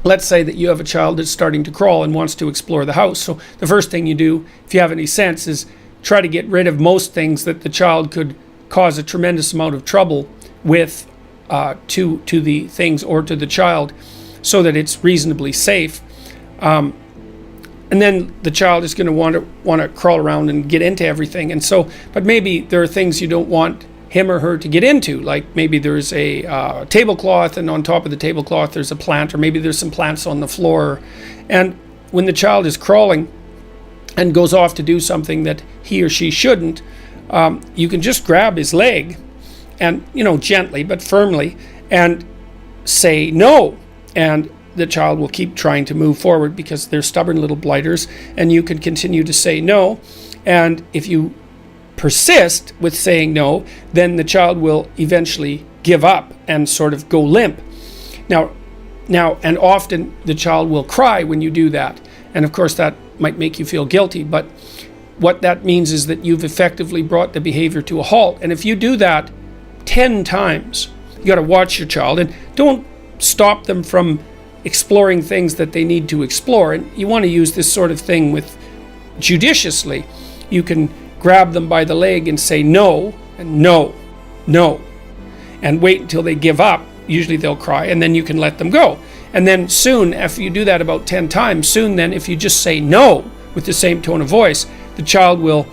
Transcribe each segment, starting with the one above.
let's say that you have a child that's starting to crawl and wants to explore the house. So the first thing you do, if you have any sense, is try to get rid of most things that the child could cause a tremendous amount of trouble with to the things or to the child, so that it's reasonably safe. And then the child is going to want to crawl around and get into everything. And so, but maybe there are things you don't want him or her to get into, like maybe there's a tablecloth, and on top of the tablecloth there's a plant, or maybe there's some plants on the floor. And when the child is crawling and goes off to do something that he or she shouldn't, you can just grab his leg and, gently but firmly, and say no. And the child will keep trying to move forward because they're stubborn little blighters, and you can continue to say no. And if you persist with saying no, then the child will eventually give up and sort of go limp. Now, and often the child will cry when you do that. And of course that might make you feel guilty, but what that means is that you've effectively brought the behavior to a halt. And if you do that 10 times, you got to watch your child, and don't stop them from exploring things that they need to explore. And you want to use this sort of thing with judiciously. You can grab them by the leg and say no, and no, no, and wait until they give up. Usually they'll cry, and then you can let them go. And then soon, after you do that about 10 times, soon then, if you just say no with the same tone of voice, the child will,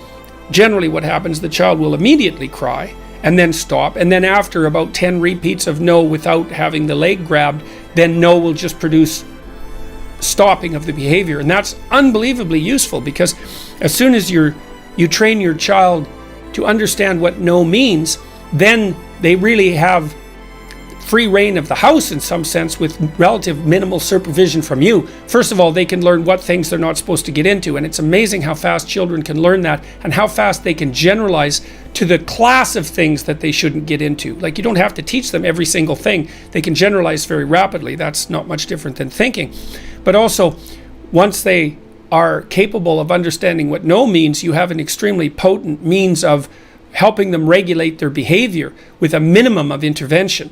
generally what happens, the child will immediately cry and then stop. And then after about 10 repeats of no without having the leg grabbed, then no will just produce stopping of the behavior. And that's unbelievably useful, because as soon as you train your child to understand what no means, then they really have free reign of the house in some sense, with relative minimal supervision from you. First of all, they can learn what things they're not supposed to get into, and it's amazing how fast children can learn that, and how fast they can generalize to the class of things that they shouldn't get into. Like, you don't have to teach them every single thing. They can generalize very rapidly. That's not much different than thinking. But also, once they are capable of understanding what no means, you have an extremely potent means of helping them regulate their behavior with a minimum of intervention.